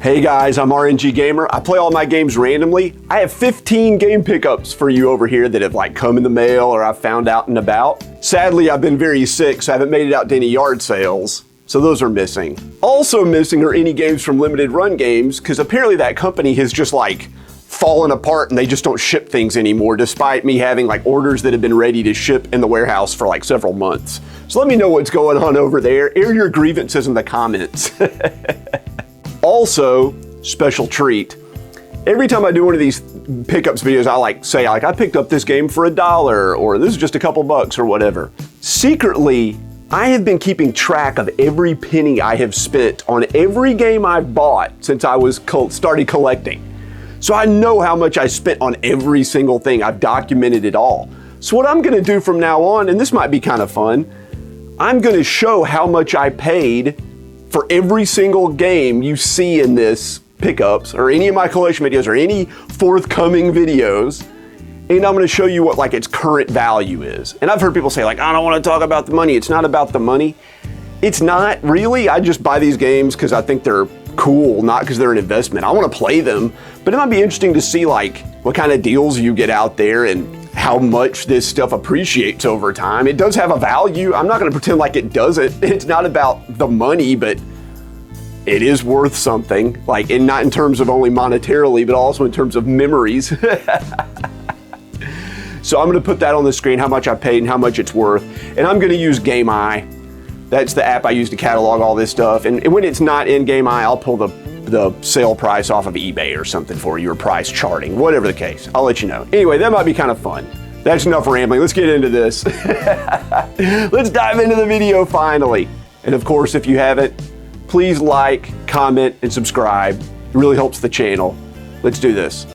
Hey guys, I'm RNG Gamer. I play all my games randomly. I have 15 game pickups for you over here that have come in the mail or I've found out and about. Sadly, I've been very sick, so I haven't made it out to any yard sales. So those are missing. Also missing are any games from Limited Run Games, because apparently that company has just fallen apart and they just don't ship things anymore, despite me having orders that have been ready to ship in the warehouse for several months. So let me know what's going on over there. Air your grievances in the comments. Also, special treat. Every time I do one of these pickups videos, I say I picked up this game for $1, or this is just a couple bucks or whatever. Secretly, I have been keeping track of every penny I have spent on every game I've bought since I started collecting. So I know how much I spent on every single thing. I've documented it all. So what I'm gonna do from now on, and this might be kind of fun, I'm gonna show how much I paid for every single game you see in this pickups or any of my collection videos or any forthcoming videos. And I'm gonna show you what its current value is. And I've heard people say I don't wanna talk about the money. It's not about the money. It's not really. I just buy these games because I think they're cool, not because they're an investment. I wanna play them, but it might be interesting to see what kind of deals you get out there and how much this stuff appreciates over time. It does have a value. I'm not gonna pretend like it doesn't. It's not about the money, but it is worth something. And not in terms of only monetarily, but also in terms of memories. So I'm gonna put that on the screen, how much I paid and how much it's worth. And I'm gonna use GameEye. That's the app I use to catalog all this stuff. And when it's not in GameEye, I'll pull the sale price off of eBay or something for you, or price charting, whatever the case. I'll let you know. Anyway, that might be kind of fun. That's enough rambling. Let's get into this. Let's dive into the video finally. And of course, if you haven't, please like, comment, and subscribe. It really helps the channel. Let's do this.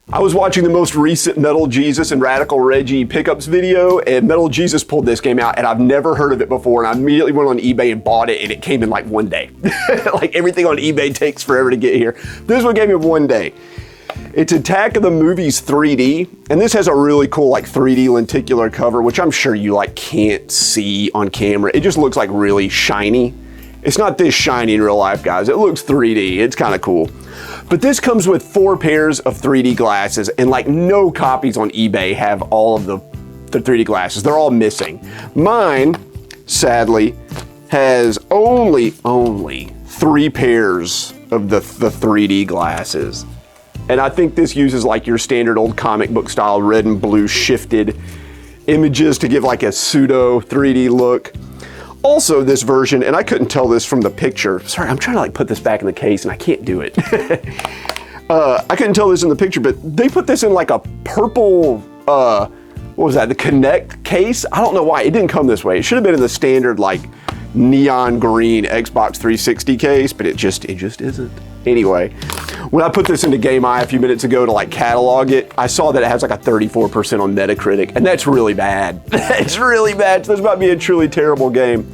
I was watching the most recent Metal Jesus and Radical Reggie pickups video, and Metal Jesus pulled this game out, and I've never heard of it before, and I immediately went on eBay and bought it, and it came in one day. Everything on eBay takes forever to get here. This one came in one day. It's Attack of the Movies 3D, and this has a really cool 3D lenticular cover, which I'm sure you can't see on camera. It just looks really shiny. It's not this shiny in real life, guys. It looks 3D. It's kind of cool. But this comes with 4 pairs of 3D glasses, and no copies on eBay have all of the 3D glasses. They're all missing. Mine, sadly, has only 3 pairs of the 3D glasses. And I think this uses your standard old comic book style red and blue shifted images to give a pseudo 3D look. Also, this version, and I couldn't tell this from the picture. Sorry, I'm trying to put this back in the case and I can't do it. I couldn't tell this in the picture, but they put this in a purple, what was that, the Kinect case? I don't know why, it didn't come this way. It should have been in the standard neon green Xbox 360 case, but it just isn't. Anyway, when I put this into GameEye a few minutes ago to catalog it, I saw that it has a 34% on Metacritic, and that's really bad. It's really bad. So this might be a truly terrible game.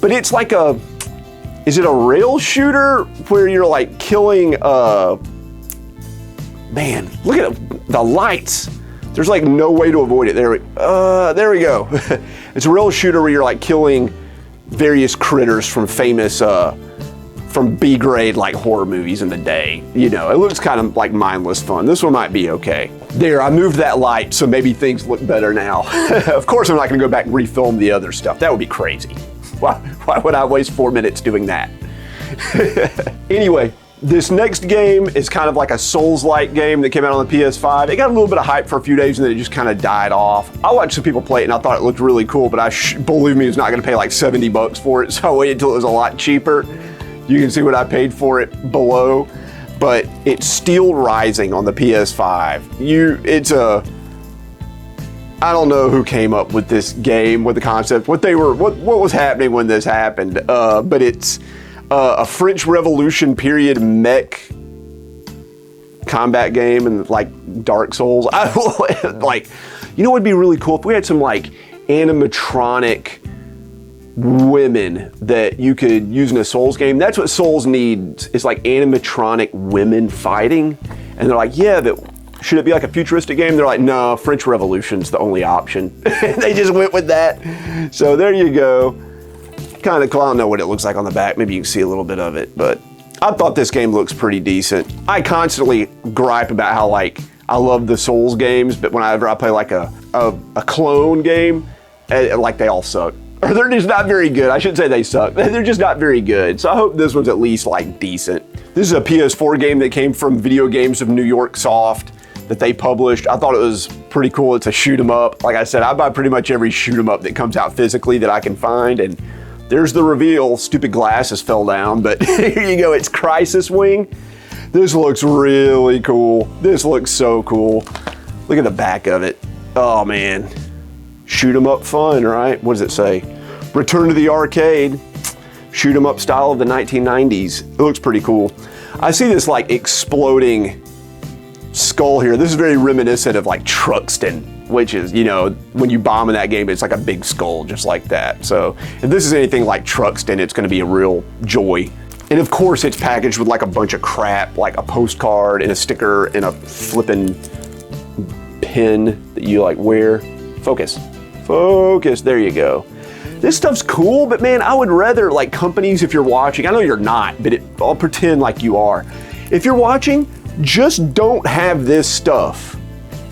But it's is it a rail shooter where you're killing, man, look at the lights. There's no way to avoid it. There we go. It's a rail shooter where you're killing various critters from famous, from B-grade horror movies in the day. It looks kind of mindless fun. This one might be okay. There, I moved that light, so maybe things look better now. Of course, I'm not gonna go back and refilm the other stuff. That would be crazy. Why would I waste 4 minutes doing that? Anyway, this next game is kind of a Souls-like game that came out on the PS5. It got a little bit of hype for a few days and then it just kind of died off. I watched some people play it and I thought it looked really cool, but believe me, I was not gonna pay 70 bucks for it, so I waited until it was a lot cheaper. You can see what I paid for it below, but it's Steel Rising on the PS5. I don't know who came up with this game, with the concept, what was happening when this happened, but it's a French Revolution period mech combat game and Dark Souls. You know what would be really cool if we had some animatronic women that you could use in a Souls game. That's what Souls needs, is like animatronic women fighting. And they're like, yeah, but should it be like a futuristic game? They're like, no, French Revolution's the only option. They just went with that. So there you go. Kind of cool. I don't know what it looks like on the back. Maybe you can see a little bit of it, but I thought this game looks pretty decent. I constantly gripe about how like I love the Souls games, but whenever I play like a clone game, like they all suck. Or they're just not very good. I shouldn't say they suck. They're just not very good. So I hope this one's at least like decent. This is a PS4 game that came from Video Games of New York Soft that they published. I thought it was pretty cool. It's a shoot 'em up. Like I said, I buy pretty much every shoot 'em up that comes out physically that I can find, and there's the reveal. Stupid glasses fell down, but here you go. It's Crisis Wing. This looks really cool. This looks so cool. Look at the back of it. Oh man. Shoot 'em up fun, right? What does it say? Return to the arcade. Shoot 'em up style of the 1990s. It looks pretty cool. I see this like exploding skull here. This is very reminiscent of like Truxton, which is, you know, when you bomb in that game, it's like a big skull just like that. So if this is anything like Truxton, it's gonna be a real joy. And of course it's packaged with like a bunch of crap, like a postcard and a sticker and a flippin' pin that you like wear. Focus, there you go. This stuff's cool, but man, I would rather like companies, if you're watching, I know you're not, but I'll pretend like you are. If you're watching, just don't have this stuff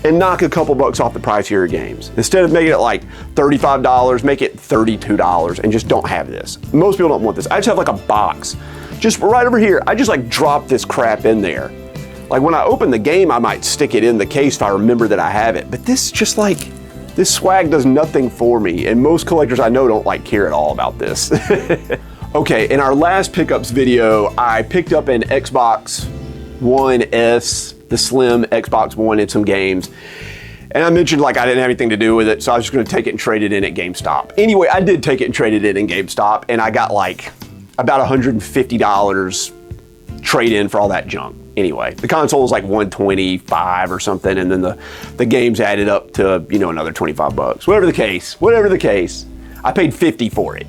and knock a couple bucks off the price of your games. Instead of making it like $35, make it $32 and just don't have this. Most people don't want this. I just have like a box, just right over here. I just like drop this crap in there. Like when I open the game, I might stick it in the case if I remember that I have it, but this just like, this swag does nothing for me, and most collectors I know don't like care at all about this. Okay, in our last pickups video, I picked up an Xbox One S, the slim Xbox One, and some games. And I mentioned like I didn't have anything to do with it, so I was just gonna take it and trade it in at GameStop. Anyway, I did take it and trade it in GameStop, and I got like about $150 trade in for all that junk. Anyway, the console was like $125 or something, and then the games added up to, you know, another 25 bucks. Whatever the case, I paid 50 for it.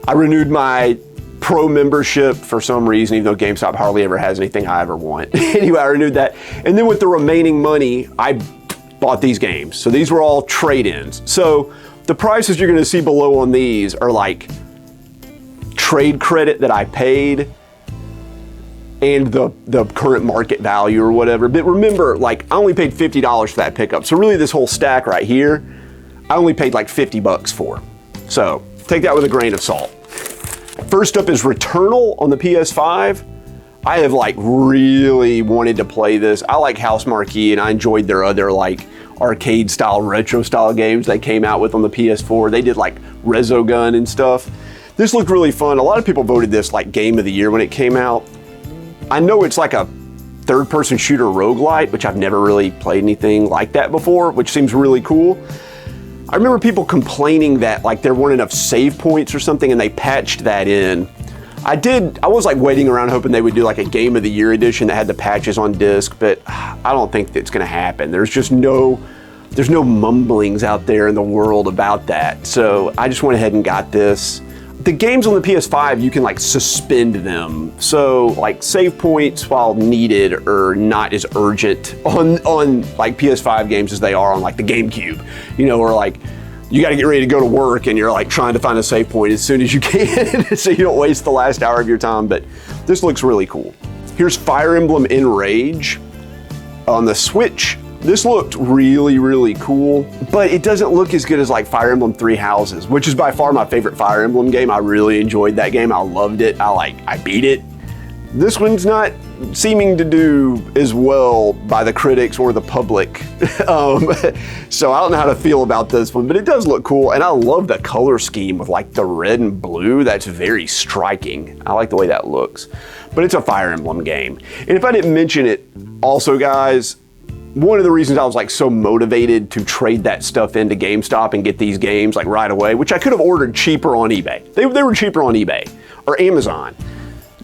I renewed my Pro membership for some reason, even though GameStop hardly ever has anything I ever want. Anyway, I renewed that. And then with the remaining money, I bought these games. So these were all trade-ins. So the prices you're gonna see below on these are like trade credit that I paid and the current market value or whatever. But remember, like I only paid $50 for that pickup. So really this whole stack right here, I only paid like 50 bucks for. So take that with a grain of salt. First up is Returnal on the PS5. I have like really wanted to play this. I like Housemarque and I enjoyed their other like arcade style, retro style games they came out with on the PS4. They did like Resogun and stuff. This looked really fun. A lot of people voted this like game of the year when it came out. I know it's like a third-person shooter roguelite, which I've never really played anything like that before, which seems really cool. I remember people complaining that like there weren't enough save points or something, and they patched that in. I was like waiting around hoping they would do like a game of the year edition that had the patches on disc, but I don't think that's gonna happen. There's no mumblings out there in the world about that. So I just went ahead and got this. The games on the PS5, you can like suspend them. So like save points while needed are not as urgent on like PS5 games as they are on like the GameCube, you know, or like you got to get ready to go to work and you're like trying to find a save point as soon as you can so you don't waste the last hour of your time. But this looks really cool. Here's Fire Emblem Enrage on the Switch. This looked really, really cool, but it doesn't look as good as like Fire Emblem Three Houses, which is by far my favorite Fire Emblem game. I really enjoyed that game. I loved it. I beat it. This one's not seeming to do as well by the critics or the public. So I don't know how to feel about this one, but it does look cool. And I love the color scheme with like the red and blue. That's very striking. I like the way that looks, but it's a Fire Emblem game. And if I didn't mention it also, guys, one of the reasons I was like so motivated to trade that stuff into GameStop and get these games like right away, which I could have ordered cheaper on eBay. They were cheaper on eBay or Amazon.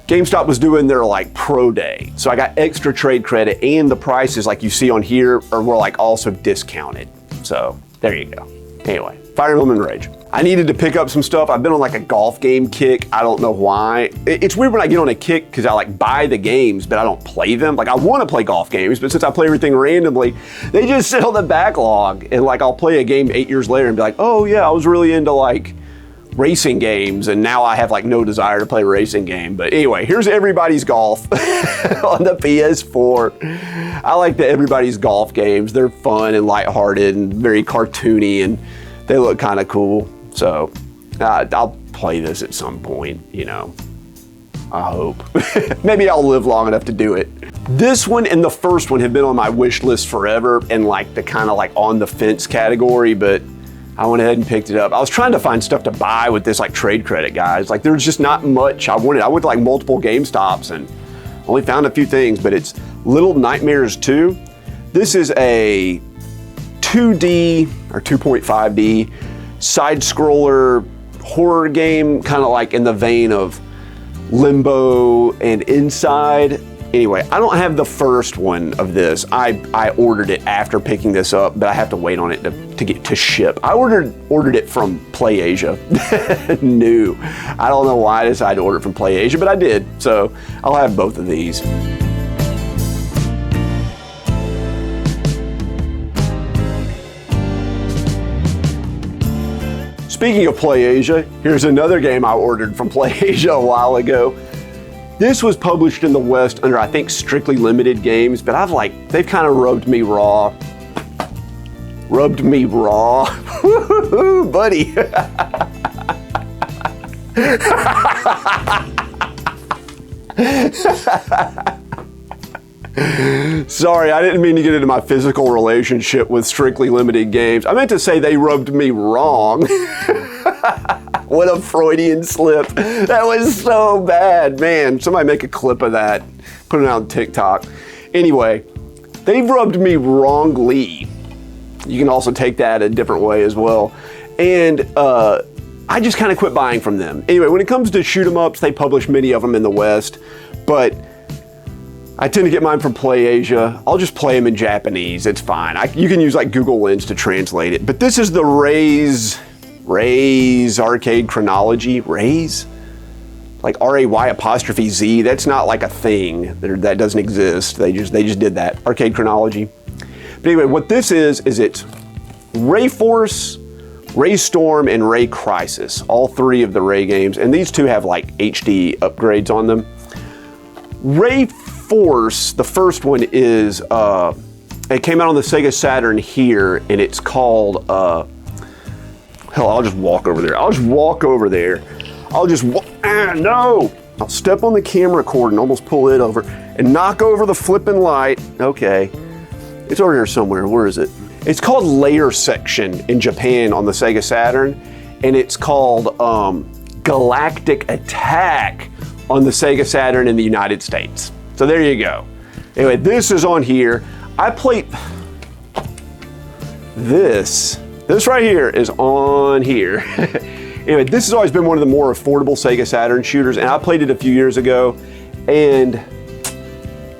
GameStop was doing their like pro day. So I got extra trade credit, and the prices like you see on here were like also discounted. So there you go. Anyway, Fire Emblem Enrage. I needed to pick up some stuff. I've been on like a golf game kick. I don't know why. It's weird when I get on a kick because I like buy the games, but I don't play them. Like I want to play golf games, but since I play everything randomly, they just sit on the backlog. And like I'll play a game 8 years later and be like, oh yeah, I was really into like racing games, and now I have like no desire to play a racing game. But anyway, here's Everybody's Golf on the PS4. I like the Everybody's Golf games. They're fun and lighthearted and very cartoony, and they look kind of cool. So I'll play this at some point, you know. I hope. Maybe I'll live long enough to do it. This one and the first one have been on my wish list forever in like the kind of like on the fence category, but I went ahead and picked it up. I was trying to find stuff to buy with this like trade credit, guys. Like there's just not much I wanted. I went to like multiple GameStops and only found a few things, but it's Little Nightmares 2. This is a 2D or 2.5D side scroller horror game, kind of like in the vein of Limbo and Inside. Anyway, I don't have the first one of this. I ordered it after picking this up, but I have to wait on it to get to ship. I ordered it from PlayAsia. New. I don't know why I decided to order it from PlayAsia, but I did. So I'll have both of these. Speaking of PlayAsia, here's another game I ordered from PlayAsia a while ago. This was published in the West under, I think, Strictly Limited Games, but they've kind of rubbed me raw. Rubbed me raw. Woo-hoo-hoo, buddy. Sorry, I didn't mean to get into my physical relationship with Strictly Limited Games. I meant to say they rubbed me wrong. What a Freudian slip. That was so bad, man. Somebody make a clip of that, put it on TikTok. Anyway, they've rubbed me wrongly. You can also take that a different way as well. And I just kind of quit buying from them. Anyway, when it comes to shoot 'em ups, they publish many of them in the West, but I tend to get mine from PlayAsia. I'll just play them in Japanese, it's fine. You can use like Google Lens to translate it. But this is the Ray's Arcade Chronology. Ray's? Like RAY''Z. That's not like a thing. That doesn't exist. They just did that. Arcade Chronology. But anyway, what this is it's Ray Force, Ray Storm, and Ray Crisis. All three of the Ray games. And these two have like HD upgrades on them. Ray Force, the first one is, it came out on the Sega Saturn here, and it's called, hell, I'll just walk over there. No! I'll step on the camera cord and almost pull it over and knock over the flipping light. Okay. It's over here somewhere. Where is it? It's called Layer Section in Japan on the Sega Saturn, and it's called Galactic Attack on the Sega Saturn in the United States. So there you go. Anyway, this is on here. I played this right here is on here. Anyway, this has always been one of the more affordable Sega Saturn shooters, and I played it a few years ago, and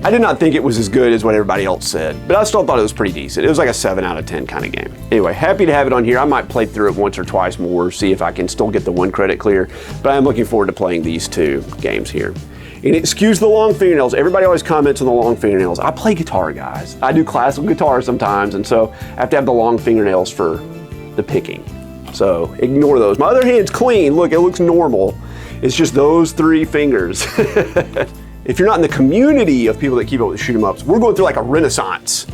I did not think it was as good as what everybody else said, but I still thought it was pretty decent. It was like a 7 out of 10 kind of game. Anyway, happy to have it on here. I might play through it once or twice more, see if I can still get the 1 credit clear, but I'm looking forward to playing these 2 games here. And excuse the long fingernails. Everybody always comments on the long fingernails. I play guitar, guys. I do classical guitar sometimes, and so I have to have the long fingernails for the picking. So ignore those. My other hand's clean. Look, it looks normal. It's just those 3 fingers. If you're not in the community of people that keep up with shoot 'em ups, we're going through like a renaissance.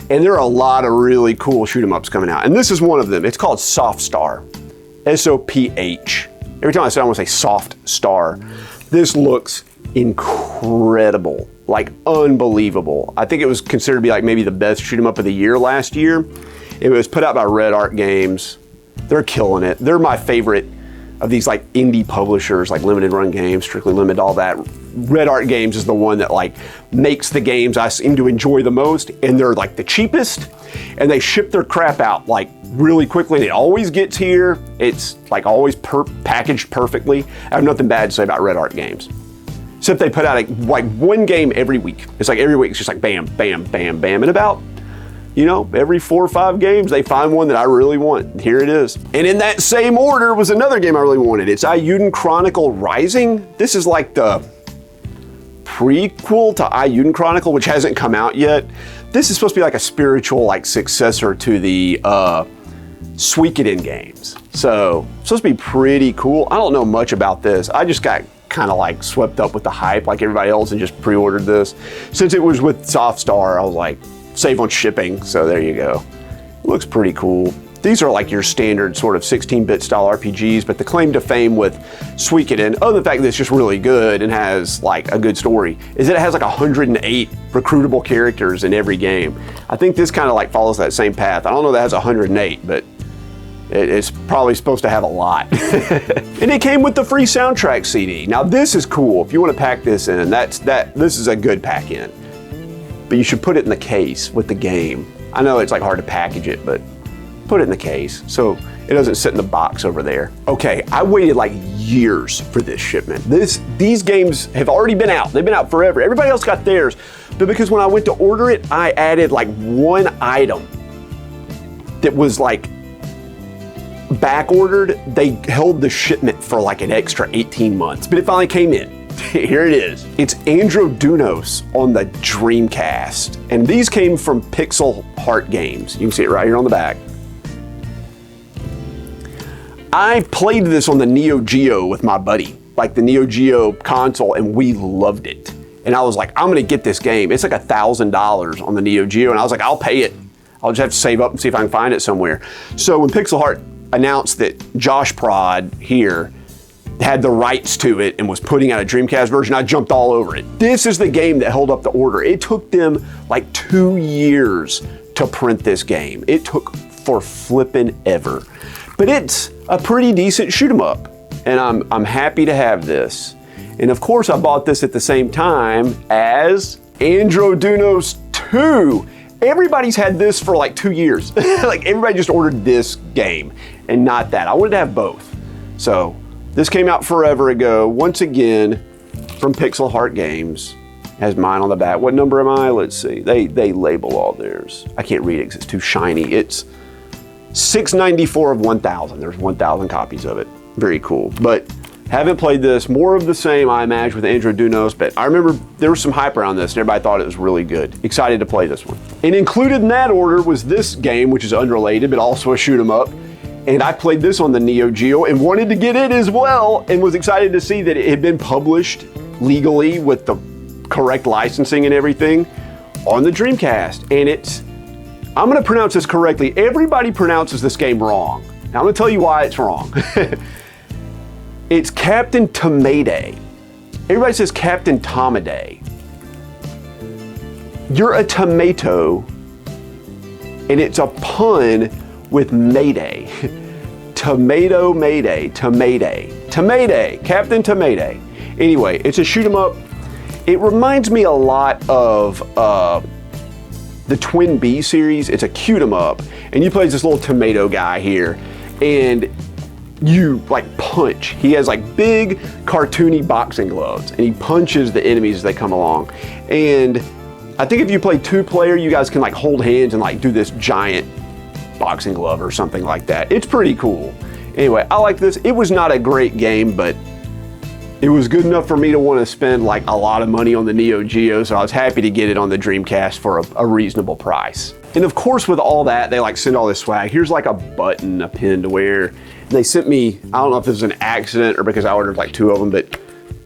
And there are a lot of really cool shoot 'em ups coming out. And this is one of them. It's called Soft Star. SOPH. Every time I say I want to say Soft Star. This looks incredible, like unbelievable. I think it was considered to be like maybe the best shoot 'em up of the year last year. It was put out by Red Art Games. They're killing it. They're my favorite of these like indie publishers, like Limited Run Games, Strictly Limited, all that. Red Art Games is the one that like makes the games I seem to enjoy the most, and they're like the cheapest, and they ship their crap out like really quickly, and it always gets here. It's like always packaged perfectly. I have nothing bad to say about Red Art Games. Except they put out like 1 game every week. It's like every week it's just like bam, bam, bam, bam. And about you know, every 4 or 5 games, they find one that I really want. Here it is. And in that same order was another game I really wanted. It's Eiyuden Chronicle Rising. This is like the prequel to Eiyuden Chronicle, which hasn't come out yet. This is supposed to be like a spiritual like successor to the Suikoden games. So it's supposed to be pretty cool. I don't know much about this. I just got kind of like swept up with the hype like everybody else and just pre-ordered this. Since it was with Softstar, I was like, save on shipping, so there you go. It looks pretty cool. These are like your standard sort of 16-bit style RPGs, but the claim to fame with Suikoden, other than the fact that it's just really good and has like a good story, is that it has like 108 recruitable characters in every game. I think this kind of like follows that same path. I don't know that it has 108, but it's probably supposed to have a lot. And it came with the free soundtrack CD. Now this is cool. If you want to pack this in, this is a good pack in. But you should put it in the case with the game. I know it's like hard to package it, but put it in the case so it doesn't sit in the box over there. Okay, I waited like years for this shipment. These games have already been out. They've been out forever. Everybody else got theirs. But because when I went to order it, I added like one item that was like back ordered. They held the shipment for like an extra 18 months, but it finally came in. Here it is. It's Androdunos on the Dreamcast. And these came from Pixel Heart Games. You can see it right here on the back. I played this on the Neo Geo with my buddy, like the Neo Geo console, and we loved it. And I was like, I'm gonna get this game. It's like $1,000 on the Neo Geo, and I was like, I'll pay it. I'll just have to save up and see if I can find it somewhere. So when Pixel Heart announced that Josh Prod here had the rights to it and was putting out a Dreamcast version, I jumped all over it. This is the game that held up the order. It took them like 2 years to print this game. It took for flippin' ever. But it's a pretty decent shoot 'em up, and I'm happy to have this. And of course I bought this at the same time as Androdunos 2. Everybody's had this for like 2 years. Like everybody just ordered this game and not that. I wanted to have both. So this came out forever ago, once again, from Pixel Heart Games. Has mine on the back. What number am I? Let's see. They label all theirs. I can't read it because it's too shiny. It's 694 of 1,000. There's 1,000 copies of it. Very cool. But haven't played this. More of the same, I imagine, with Androdunos. But I remember there was some hype around this and everybody thought it was really good. Excited to play this one. And included in that order was this game, which is unrelated, but also a shoot 'em up. And I played this on the Neo Geo and wanted to get it as well, and was excited to see that it had been published legally with the correct licensing and everything on the Dreamcast. And I'm gonna pronounce this correctly. Everybody pronounces this game wrong. Now I'm gonna tell you why it's wrong. It's Captain Tomaday. Everybody says Captain Tomaday. You're a tomato, and it's a pun with Mayday. Tomato Mayday, Tomaday. Tomaday, Captain Tomaday. Anyway, it's a shoot 'em up. It reminds me a lot of the Twin B series. It's a cute 'em up, and you play as this little tomato guy here, and you like punch. He has like big cartoony boxing gloves, and he punches the enemies as they come along. And I think if you play 2-player, you guys can like hold hands and like do this giant boxing glove or something like that. It's pretty cool. Anyway, I like this. It was not a great game, but it was good enough for me to want to spend like a lot of money on the Neo Geo, so I was happy to get it on the Dreamcast for a reasonable price. And of course, with all that, they like send all this swag. Here's like a button, a pin to wear. They sent me, I don't know if this was an accident or because I ordered like 2 of them, but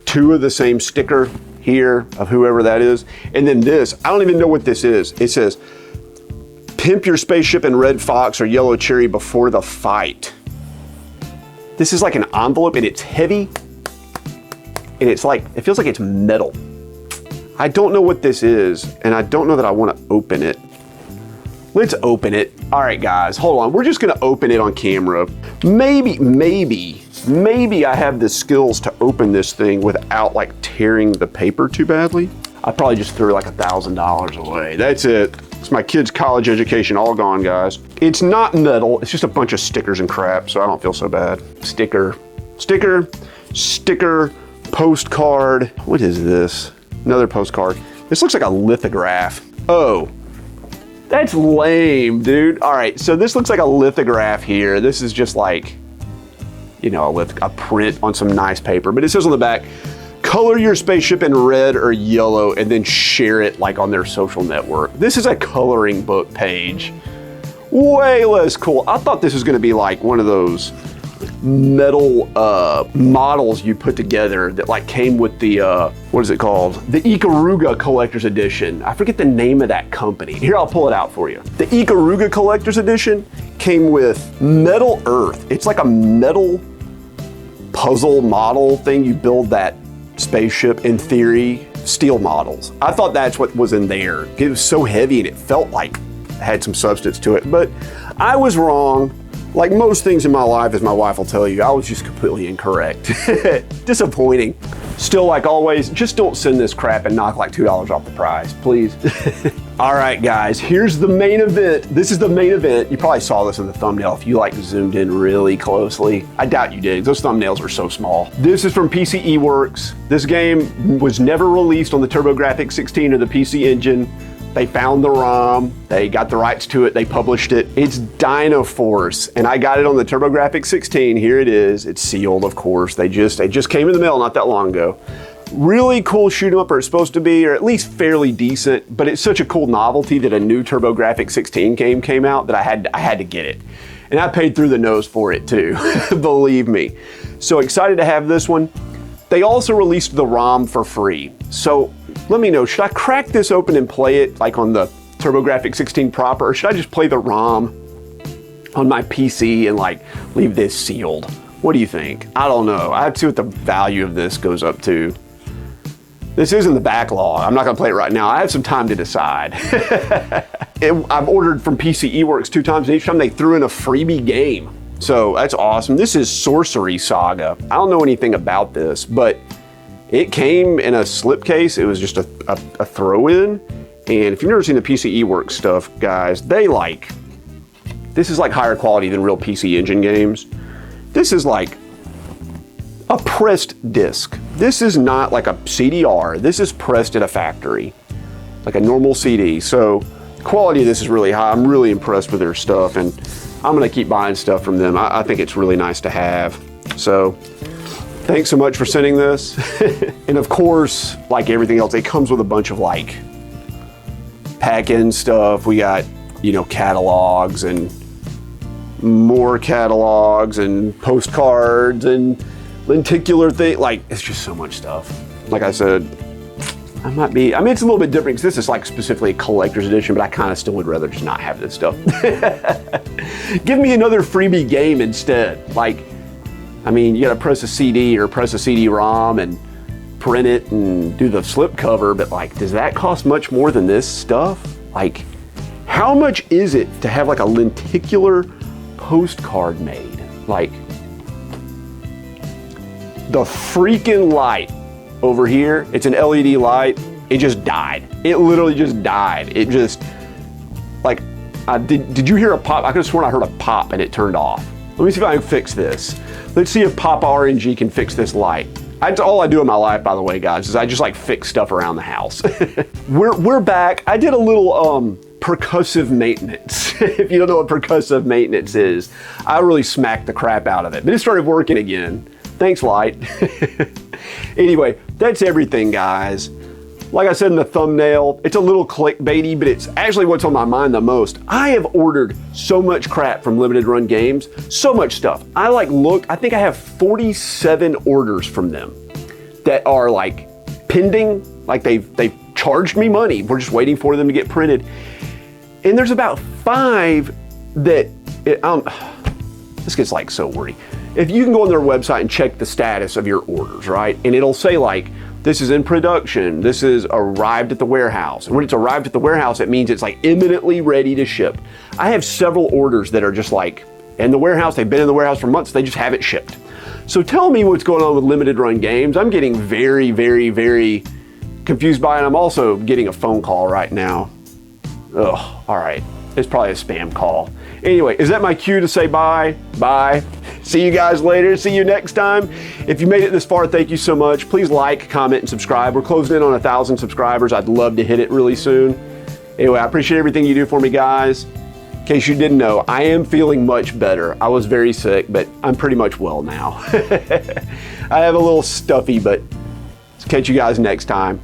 2 of the same sticker here of whoever that is. And then this, I don't even know what this is. It says, pimp your spaceship in Red Fox or Yellow Cherry before the fight. This is like an envelope, and it's heavy, and it's like, it feels like it's metal. I don't know what this is, and I don't know that I want to open it. Let's open it. All right, guys, hold on. We're just gonna open it on camera. Maybe I have the skills to open this thing without like tearing the paper too badly. I probably just threw like $1,000 away. That's it. It's my kid's college education all gone, guys. It's not metal, it's just a bunch of stickers and crap, so I don't feel so bad. Sticker, postcard. What is this? Another postcard. This looks like a lithograph. Oh, That's lame, dude. All right, so this looks like a lithograph here. This is just like, you know, a print on some nice paper. But it says on the back, color your spaceship in red or yellow and then share it like on their social network. This is a coloring book page. Way less cool. I thought this was gonna be like one of those metal models you put together that like came with the, what is it called? The Ikaruga Collector's Edition. I forget the name of that company. Here, I'll pull it out for you. The Ikaruga Collector's Edition came with Metal Earth. It's like a metal puzzle model thing. You build that spaceship, in theory, steel models. I thought that's what was in there. It was so heavy and it felt like it had some substance to it, but I was wrong. Like most things in my life, as my wife will tell you, I was just completely incorrect. Disappointing. Still, like always, just don't send this crap and knock like $2 off the price, please. All right, guys, here's the main event. This is the main event. You probably saw this in the thumbnail if you like zoomed in really closely. I doubt you did. Those thumbnails are so small. This is from PCE Works. This game was never released on the TurboGrafx 16 or the PC Engine. They found the ROM, they got the rights to it, they published it. It's Dino Force, and I got it on the TurboGrafx 16. Here it is. It's sealed, of course. It just came in the mail not that long ago. Really cool shoot 'em up, or it's supposed to be, or at least fairly decent, but it's such a cool novelty that a new TurboGrafx 16 game came out that I had to get it. And I paid through the nose for it too, believe me. So excited to have this one. They also released the ROM for free. So let me know, should I crack this open and play it like on the TurboGrafx 16 proper, or should I just play the ROM on my PC and like leave this sealed? What do you think? I don't know. I have to see what the value of this goes up to. This is in the backlog. I'm not gonna play it right now. I have some time to decide. I've ordered from PCE Works 2 times, and each time they threw in a freebie game. So that's awesome. This is Sorcery Saga. I don't know anything about this, but it came in a slipcase. It was just a throw-in. And if you've never seen the PCE Works stuff, guys, this is like higher quality than real PC Engine games. This is like a pressed disc. This is not like a CDR. This is pressed at a factory, like a normal CD. So the quality of this is really high. I'm really impressed with their stuff, and I'm gonna keep buying stuff from them. I think it's really nice to have. So thanks so much for sending this. And of course, like everything else, it comes with a bunch of like pack-in stuff. We got, you know, catalogs and more catalogs and postcards and lenticular thing. Like, it's just so much stuff. Like I said, I mean, it's a little bit different because this is like specifically a collector's edition, but I kind of still would rather just not have this stuff. Give me another freebie game instead. Like, I mean, you gotta press a CD or press a CD-ROM and print it and do the slip cover, but like, does that cost much more than this stuff? Like, how much is it to have like a lenticular postcard made? Like, the freaking light over here, it's an LED light, it just died. It literally just died. It just, like, did you hear a pop? I could have sworn I heard a pop and it turned off. Let me see if I can fix this. Let's see if Papa RNG can fix this light. That's all I do in my life, by the way, guys, is I just like fix stuff around the house. We're back. I did a little percussive maintenance. If you don't know what percussive maintenance is, I really smacked the crap out of it, but it started working again. Thanks, light. Anyway, that's everything, guys. Like I said in the thumbnail, it's a little clickbaity, but it's actually what's on my mind the most. I have ordered so much crap from Limited Run Games, so much stuff. I think I have 47 orders from them that are like pending, like they've charged me money. We're just waiting for them to get printed. And there's about 5 that, this gets like so wordy. If you can go on their website and check the status of your orders, right? And it'll say like, this is in production, this is arrived at the warehouse. And when it's arrived at the warehouse, it means it's like imminently ready to ship. I have several orders that are just like in the warehouse, they've been in the warehouse for months, they just haven't shipped. So tell me what's going on with Limited Run Games. I'm getting very, very, very confused by it. I'm also getting a phone call right now. Ugh, all right, it's probably a spam call. Anyway, is that my cue to say bye? Bye. See you guys later. See you next time. If you made it this far, thank you so much. Please like, comment, and subscribe. We're closing in on 1,000 subscribers. I'd love to hit it really soon. Anyway, I appreciate everything you do for me, guys. In case you didn't know, I am feeling much better. I was very sick, but I'm pretty much well now. I have a little stuffy, but catch you guys next time.